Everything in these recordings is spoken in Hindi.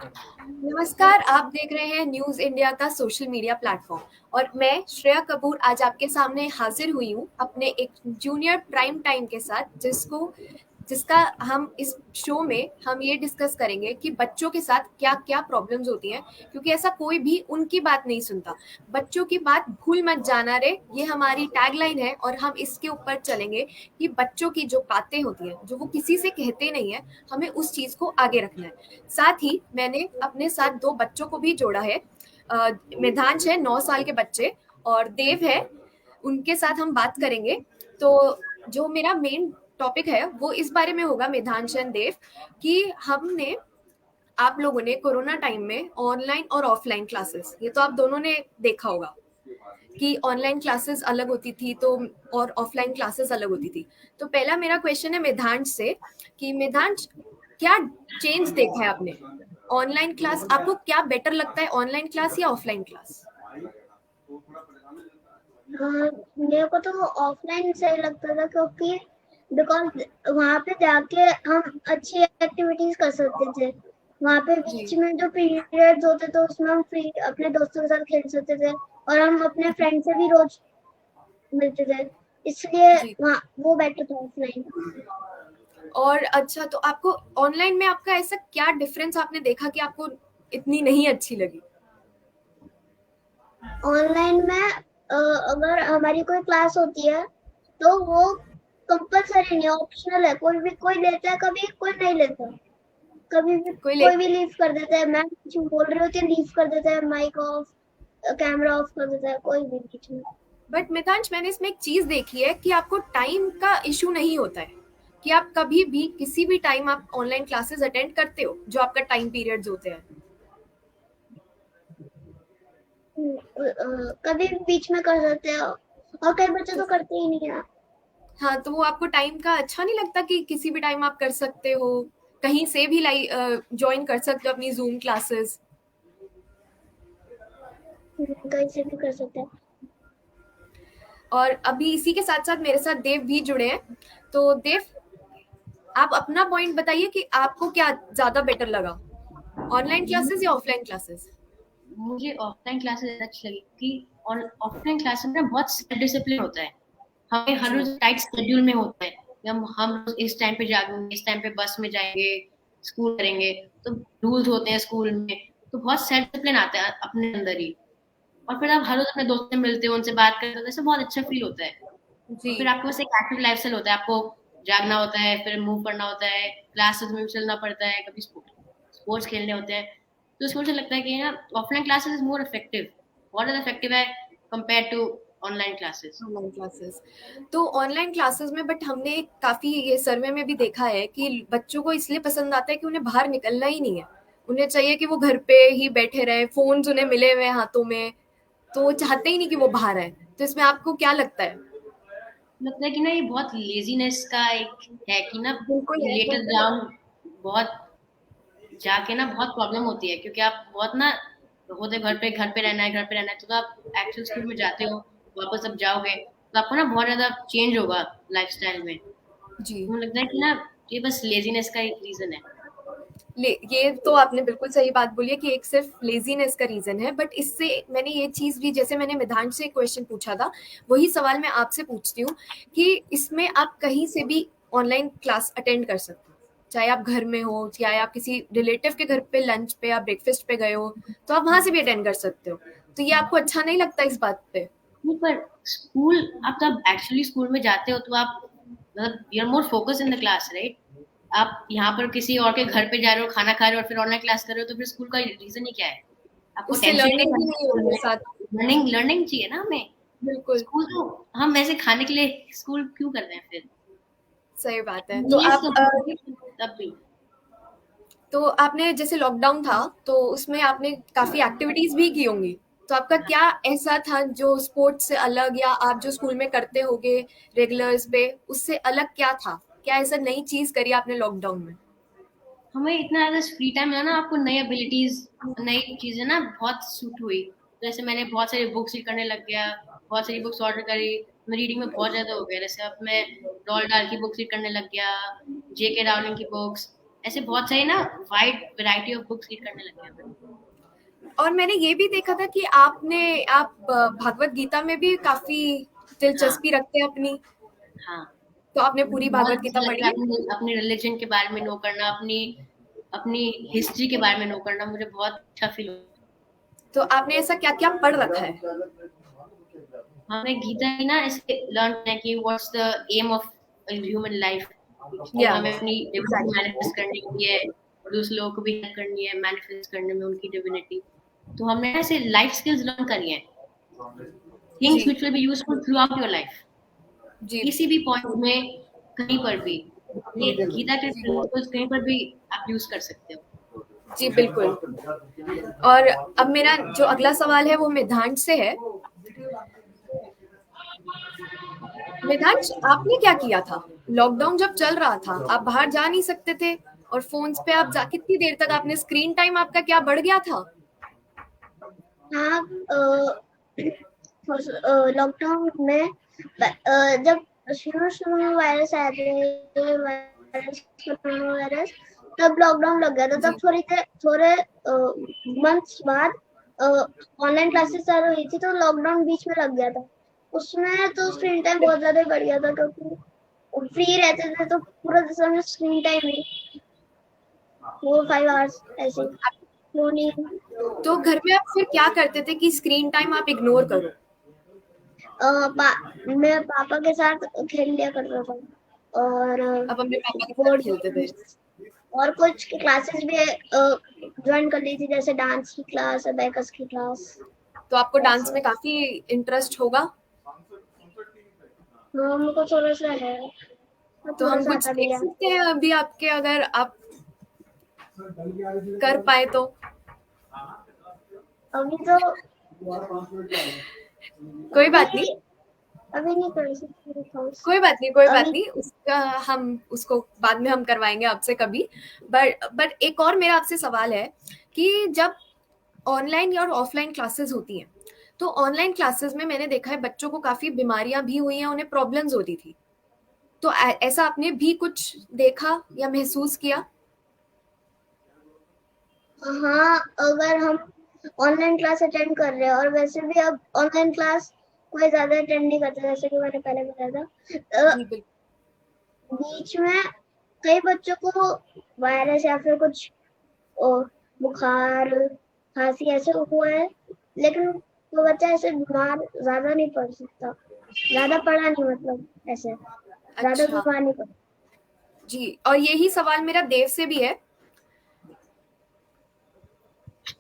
नमस्कार, आप देख रहे हैं न्यूज़ इंडिया का सोशल मीडिया प्लेटफ़ॉर्म और मैं श्रेया कपूर आज आपके सामने हाज़िर हुई हूँ अपने एक जूनियर प्राइम टाइम के साथ जिसका हम इस शो में हम ये डिस्कस करेंगे कि बच्चों के साथ क्या-क्या प्रॉब्लम्स होती हैं, क्योंकि ऐसा कोई भी उनकी बात नहीं सुनता। बच्चों की बात भूल मत जाना रे, ये हमारी टैगलाइन है और हम इसके ऊपर चलेंगे कि बच्चों की जो बातें होती हैं, जो वो किसी से कहते नहीं हैं, हमें उस चीज़ को आगे रखना है। साथ ही मैंने अपने साथ 2 बच्चों को भी जोड़ा है। मिधांश है 9 साल के बच्चे और देव है, उनके साथ हम बात करेंगे। तो जो मेरा मेन टॉपिक है वो इस बारे में होगा मिधांश एंड देव कि हमने आप लोगों ने कोरोना टाइम में ऑनलाइन और ऑफलाइन क्लासेस ये तो आप दोनों ने देखा होगा कि ऑनलाइन क्लासेस अलग होती थी तो और ऑफलाइन क्लासेस अलग होती थी। तो पहला मेरा क्वेश्चन है मिधांश से कि मिधांश क्या चेंज देखा है आपने? ऑनलाइन क्लास आपको क्या बेटर लगता है ऑनलाइन क्लास या ऑफलाइन क्लास? मेरे को तो ऑफलाइन सही लगता था क्योंकि बिकॉज वहाँ पे जाके हम अच्छी एक्टिविटीज कर सकते थे। वहाँ पे बीच जी, में जो पीरियड्स होते थे उसमें हम फ्री अपने दोस्तों के साथ खेल सकते थे और हम अपने फ्रेंड से भी रोज मिलते थे, इसलिए जी। वहाँ वो बेटर था ऑफलाइन। और अच्छा तो आपको ऑनलाइन में आपका ऐसा क्या डिफरेंस आपने देखा कि आपको इतनी नहीं अच्छी लगी? ऑनलाइन में अगर हमारी कोई क्लास होती है तो वो कंपलसरी नहीं, ऑप्शनल है। कोई लेता है, कभी कोई नहीं लेता। कभी भी कोई ले कोई भी लीव कर देता है। मैम कुछ बोल रही होती है, लीव कर देता है, माइक ऑफ, कैमरा ऑफ कर देता है, कोई भी बीच में। बट मितांश मैंने इसमें एक चीज देखी है कि आपको टाइम का इशू नहीं होता है कि आप कभी भी किसी भी टाइम आप ऑनलाइन क्लासेस अटेंड करते हो जो आपका टाइम पीरियड्स होते हैं। कभी भी बीच में कर देते हैं और कई बच्चे तो तो करते ही नहीं है। हाँ तो वो आपको टाइम का अच्छा नहीं लगता कि किसी भी टाइम आप कर सकते हो, कहीं से भी लाइव ज्वाइन कर सकते हो अपनी जूम क्लासेस। कहीं से भी कर सकते हैं। और अभी इसी के साथ साथ मेरे साथ देव भी जुड़े हैं। तो देव, आप अपना पॉइंट बताइए कि आपको क्या ज्यादा बेटर लगा, ऑनलाइन क्लासेस या ऑफलाइन क्लासेस? मुझे ऑफलाइन क्लासेस अच्छी लगी कि और ऑफलाइन क्लासेस में बहुत सेल्फ डिसिप्लिन होता है। हमें हर जी, रोज टाइट शेड्यूल में होता है कि हम रोज इस टाइम पे जागेंगे, इस टाइम पे बस में जाएंगे, स्कूल करेंगे। तो रूल्स होते हैं स्कूल में। तो बहुत सेल्फ डिसिप्लिन आता है अपने अंदर ही। और फिर आप हर रोज अपने दोस्तों से मिलते हो, उनसे बात करते हो, तो इससे बहुत अच्छा फील होता है। जी। और फिर आपके पास एक एक्टिव लाइफस्टाइल होता है। आपको जागना होता है, फिर मूव करना होता है, क्लासेस में भी चलना पड़ता है, कभी स्पोर्ट्स खेलने होते हैं। तो इसमें मुझे लगता है कि ना offline classes is more effective, बहुत ज्यादा इफेक्टिव है compare to online classes. Online classes तो ऑनलाइन क्लासेस में बट हमने काफ़ी ये सर्वे में भी देखा है कि बच्चों को इसलिए पसंद आता है कि उन्हें बाहर निकलना ही नहीं है। उन्हें चाहिए कि वो घर पे ही बैठे रहें, फ़ोन्स उन्हें मिले हुए हैं हाथों में, तो वो चाहते ही नहीं कि वो बाहर आएँ। तो इसमें आपको क्या लगता है? लगता है कि ना ये बहुत लेजीनेस का एक है कि ना बिल्कुल है, लेटर बिल्कुल है। डाउन बहुत जाके ना बहुत प्रॉब्लम होती है, क्योंकि आप बहुत ना होते घर पे रहना है, घर पे रहना है। तो आप एक्चुअल स्कूल में जाते हो, वापस अब जाओगे तो आपको ना बहुत ज्यादा चेंज होगा लाइफस्टाइल में। जी। तो मुझे लगता है कि ना ये बस लेजीनेस का एक रीजन है। ये तो आपने बिल्कुल सही बात बोली है कि एक सिर्फ लेजीनेस का रीजन है, बट इससे मैंने ये चीज भी, जैसे मैंने मिधांश से क्वेश्चन पूछा था, वही सवाल मैं आपसे पूछती हूँ कि इसमें आप कहीं से भी ऑनलाइन क्लास अटेंड कर सकते हो, चाहे आप घर में हो, चाहे आप किसी रिलेटिव के घर पे लंच पे या ब्रेकफास्ट पे गए हो, तो आप वहां से भी अटेंड कर सकते हो। तो ये आपको अच्छा नहीं लगता इस बात पे? नहीं, पर स्कूल, आप जब एक्चुअली स्कूल में जाते हो तो आप मतलब you are more focus in the class, right? आप यहाँ पर किसी और के घर पे जा रहे हो, खाना खा रहे हो और फिर ऑनलाइन क्लास कर रहे हो, तो फिर स्कूल का रीजन ही क्या है? आपको उससे टेंशन ही नहीं लर्निंग भी करना नहीं स्कूल होगी में। साथ। लर्निंग लर्निंग चाहिए ना हमें। बिल्कुल। स्कूल तो हम वैसे खाने के लिए स्कूल क्यों कर रहे हैं फिर? सही बात है। तो नीड्स आप तो होगी तब भी। तो आपने जैसे लॉकडाउन था तो उसमें आपने काफी एक्टिविटीज भी की होंगी, तो आपका क्या ऐसा था जो स्पोर्ट्स से अलग या आप जो स्कूल में करते होगे रेगुलर्स पे उससे अलग क्या था? क्या ऐसा नई चीज करी आपने लॉकडाउन में? हमें इतना ज्यादा फ्री टाइम मिला ना, आपको नई एबिलिटीज, नई चीजें ना बहुत सूट हुई। जैसे मैंने बहुत सारी बुक्स रीड करने लग गया, बहुत सारी बुक्स ऑर्डर करी। मैं रीडिंग में बहुत ज्यादा हो गया। जैसे अब मैं रोald डाल की बुक्स रीड करने लग गया, जेके रावलिंग की बुक्स। ऐसे बहुत सारी ना wide variety of books read करने लगे हैं। और मैंने ये भी देखा था कि आप भागवत गीता में भी काफी हाँ दिलचस्पी रखते हैं अपनी, हाँ, तो आपने पूरी मुझे बहुत भागवत अच्छा गीता लगता पढ़ी है है? अपने रिलीजन के बारे में नो करना, अपनी अपनी हिस्ट्री के बारे में नो करना, मुझे बहुत अच्छा फील होता है। तो आपने ऐसा क्या क्या पढ़ रखा है? हमने गीता ही ना ऐसे लर्न किया कि what's the aim of human life, कि या हमें अपनी डिविनिटी मैनिफेस्ट एग्जैक्टली। करनी है और दूसरे लोगों को भी हेल्प करनी है मैनिफेस्ट करने में उनकी डिविनिटी। तो हमने ऐसे लाइफ स्किल्स लर्न करी हैं, थिंग्स जी which will be useful throughout your life, जी किसी भी पॉइंट में, कहीं पर भी ये गीता के प्रिंसिपल्स कहीं पर भी आप यूज कर सकते हो। जी बिल्कुल। और अब मेरा जो अगला सवाल है वो मिधांश से है। मिधांश, आपने क्या किया था लॉकडाउन जब चल रहा था? आप बाहर जा नहीं सकते थे और फोन्स पे आप कितनी देर तक आपने स्क्रीन टाइम आपका क्या बढ़ गया था? हाँ, लॉकडाउन में जब शुरू में वायरस आए थे, वायरस कोरोना वायरस, तब लॉकडाउन लग गया था। जी तब थोड़े मंथ्स बाद ऑनलाइन क्लासेस चालू हुई थी, तो लॉकडाउन बीच में लग गया था। उसमें तो स्क्रीन टाइम बहुत ज्यादा बढ़ गया था, क्योंकि फ्री रहते थे तो पूरा समय स्क्रीन टाइम ही 4-5 आवर्स ऐसे ही। तो घर में आप फिर क्या करते थे कि स्क्रीन टाइम आप इग्नोर करो? मैं पापा के साथ खेल लिया करता था, और आप अपने पापा के साथ बोर्ड खेलते थे? गेम्स और कुछ क्लासेस भी ज्वाइन कर ली थी, जैसे डांस की क्लास, अबैकस की क्लास। तो आपको डांस ऐसे में काफी इंटरेस्ट होगा, हाँ, हमको थोड़ा सा है, और तो थोड़ा हम सा कुछ आता भी देख है। सकते हैं अभी आपके, अगर आप कर पाए तो? अभी तो कोई अभी बात नहीं, अभी नहीं कर सकती कोई बात अभी। नहीं, उसका हम उसको बाद में हम करवाएंगे आपसे कभी। बट एक और मेरा आपसे सवाल है कि जब ऑनलाइन और ऑफलाइन क्लासेस होती हैं, तो ऑनलाइन क्लासेस में मैंने देखा है बच्चों को काफी बीमारियां भी हुई हैं, उन्हें प्रॉब्लम्स होती थी। तो ऐसा आपने भी कुछ देखा या महसूस किया? हाँ, अगर हम ऑनलाइन क्लास अटेंड कर रहे हैं, और वैसे भी अब ऑनलाइन क्लास कोई ज्यादा अटेंड नहीं करता, जैसे कि मैंने पहले बताया था। जी बिल्कुल। बीच में कई बच्चों को वायरस या फिर कुछ बुखार, खांसी ऐसे हुआ है, लेकिन वो बच्चा ऐसे बीमार ज्यादा नहीं पड़ सकता, ज्यादा पड़ा नहीं, मतलब ऐसे ज्यादा अच्छा बीमार नहीं पड़ा। जी, और यही सवाल मेरा देव से भी है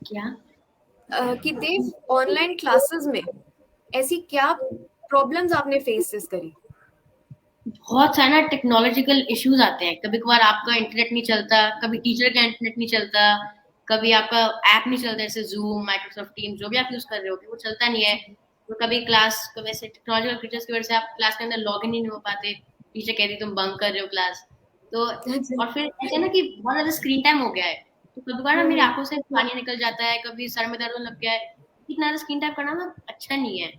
क्या? कि देव, ऑनलाइन क्लासेस में ऐसी क्या प्रॉब्लम्स आपने फेस करी? बहुत सारे ना टेक्नोलॉजिकल इश्यूज आते हैं, कभी कभार आपका इंटरनेट नहीं चलता, कभी टीचर का इंटरनेट नहीं चलता, कभी आपका ऐप नहीं चलता, जैसे जूम, माइक्रोसॉफ्ट टीम, जो भी आप यूज कर रहे हो वो चलता नहीं है। तो कभी क्लास को वैसे टेक्नोलॉजिकल फीचर्स की वजह से आप क्लास के अंदर लॉग इन ही नहीं हो पाते, टीचर कहती तुम बंक कर रहे हो क्लास। तो और फिर ऐसे ना कि बहुत ज्यादा स्क्रीन टाइम हो गया है, तो कभी कभार ना मेरी आंखों से पानी निकल जाता है, कभी सर में दर्द होने लग गया है। इतना ज्यादा स्क्रीन टाइम करना ना अच्छा नहीं है।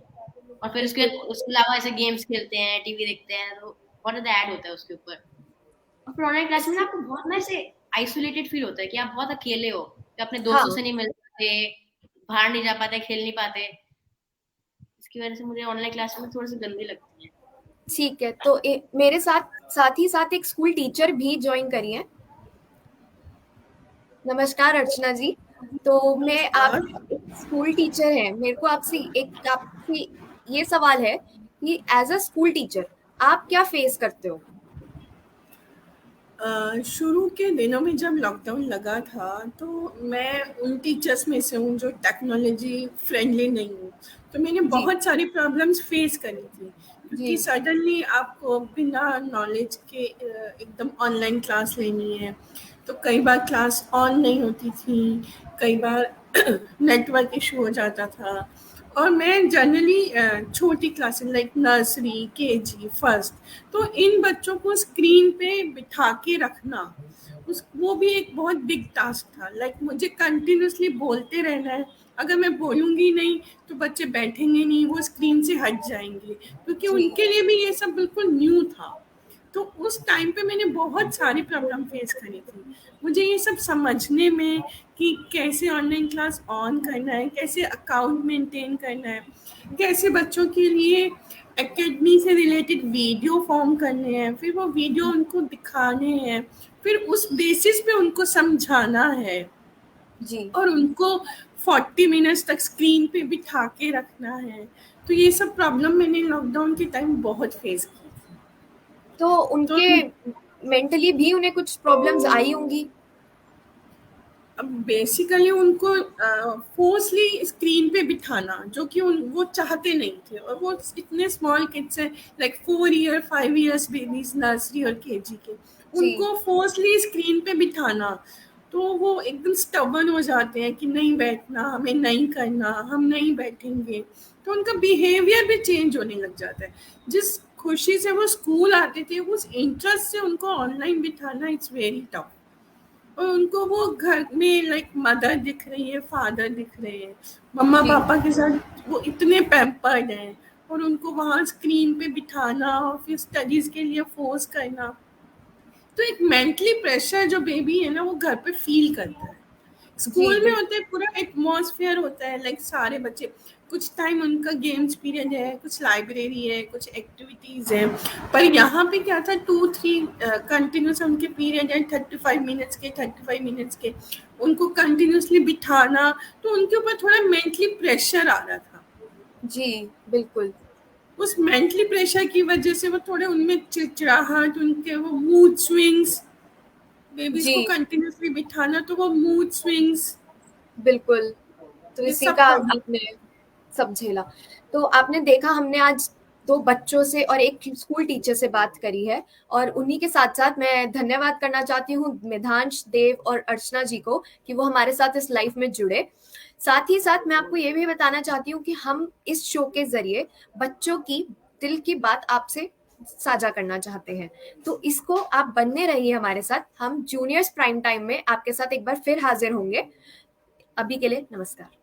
और फिर बिल्कुल। उसके अलावा ऐसे गेम्स खेलते हैं, टीवी देखते हैं, तो बहुत ज्यादा ऐड होता है उसके ऊपर। और फिर ऑनलाइन क्लास में ना इससे आपको बहुत ना ऐसे आइसोलेटेड फील होता है कि आप बहुत अकेले हो, कि अपने दोस्तों हाँ, से नहीं मिल पाते, बाहर नहीं जा पाते, खेल नहीं पाते। इसकी वजह से मुझे ऑनलाइन क्लास में थोड़ी सी गंदी लगती है। ठीक है। तो मेरे साथ साथ ही साथ एक स्कूल टीचर भी ज्वाइन करी है। नमस्कार अर्चना जी। तो मैं, आप नमस्कार। एक स्कूल टीचर हैं, मेरे को आपसे ये सवाल है कि एज अ स्कूल टीचर आप क्या फेस करते हो? शुरू के दिनों में जब लॉकडाउन लगा था, तो मैं उन टीचर्स में से हूँ जो टेक्नोलॉजी फ्रेंडली नहीं हूँ। तो मैंने जी बहुत सारी प्रॉब्लम्स फेस करी थी, जी क्योंकि सडनली आपको बिना नॉलेज के एकदम ऑनलाइन क्लास लेनी है। तो कई बार क्लास ऑन नहीं होती थी, कई बार नेटवर्क इशू हो जाता था। और मैं जनरली छोटी classes like nursery, KG, first, तो इन बच्चों को स्क्रीन पे बिठा के रखना, उस वो भी एक बहुत बिग टास्क था। लाइक मुझे कंटिन्यूअसली बोलते रहना है, अगर मैं बोलूँगी नहीं तो बच्चे बैठेंगे नहीं, वो स्क्रीन से हट जाएंगे, क्योंकि जी उनके लिए भी ये सब बिल्कुल न्यू था। तो उस टाइम पे मैंने बहुत सारी प्रॉब्लम फेस करी थी। मुझे ये सब समझने में कि कैसे ऑनलाइन क्लास ऑन करना है, कैसे अकाउंट मेंटेन करना है, कैसे बच्चों के लिए एकेडमी से रिलेटेड वीडियो फॉर्म करने हैं, फिर वो वीडियो उनको दिखाने हैं, फिर उस बेसिस पे उनको समझाना है जी और उनको 40 मिनट्स तक स्क्रीन पे बिठा के रखना है। तो ये सब प्रॉब्लम मैंने लॉकडाउन के टाइम बहुत फेस की। तो तो उनके मेंटली भी उन्हें कुछ प्रॉब्लम्स आई होंगी। अब बेसिकली उनको फोर्सली स्क्रीन पे बिठाना, जो कि वो चाहते नहीं थे, और वो इतने स्मॉल किड्स हैं, like 4 year 5 years babies, nursery और केजी के, जी उनको फोर्सली स्क्रीन पे बिठाना, तो वो एकदम स्टबर्न हो जाते हैं कि नहीं बैठना, हमें नहीं करना, हम नहीं बैठेंगे। तो उनका बिहेवियर भी चेंज होने लग जाता है। जिस खुशी से वो स्कूल आते थे, उस इंटरेस्ट से उनको ऑनलाइन बिठाना इट्स वेरी टफ। और उनको वो घर में लाइक मदर दिख रही है, फादर दिख रहे हैं, मम्मा जी पापा के साथ वो इतने पैम्पर्ड हैं, और उनको वहाँ स्क्रीन पे बिठाना और फिर स्टडीज के लिए फोर्स करना, तो एक मेंटली प्रेशर जो बेबी है ना वो घर पे फील करता है। जी स्कूल में होते हैं, पूरा एटमॉस्फेयर होता है, लाइक सारे बच्चे, कुछ टाइम उनका गेम्स पीरियड है, कुछ लाइब्रेरी है, कुछ एक्टिविटीज है, पर यहाँ पे क्या था, 2-3 कंटिन्यूस उनके पीरियड है, 35 मिनट्स के उनको कंटिन्यूसली बिठाना, तो उनके ऊपर थोड़ा मेंटली प्रेशर आ रहा था। जी बिल्कुल। उस मेंटली प्रेशर की वजह से वो थोड़े, उनमें चिड़चिड़ाहट, उनके वो मूड स्विंग्स, बेबीज जी को कंटिन्यूसली बिठाना तो वो मूड स्विंग्स, बिल्कुल। तो ये इसी सब का प्रॉब्लम। आपने सब झेला। तो आपने देखा, हमने आज 2 बच्चों से और एक स्कूल टीचर से बात करी है, और उन्हीं के साथ-साथ मैं धन्यवाद करना चाहती हूँ मेधांश, देव और अर्चना जी को कि वो हमारे साथ इस लाइफ में जुड़े। साथ ही साथ मैं आपको ये भी बताना चाहती हूँ कि हम इस शो के ज़रिए बच्चों की दिल की बात आपसे साझा करना चाहते हैं। तो इसको आप बने रहिए हमारे साथ। हम जूनियर्स प्राइम टाइम में आपके साथ एक बार फिर हाज़िर होंगे। अभी के लिए नमस्कार।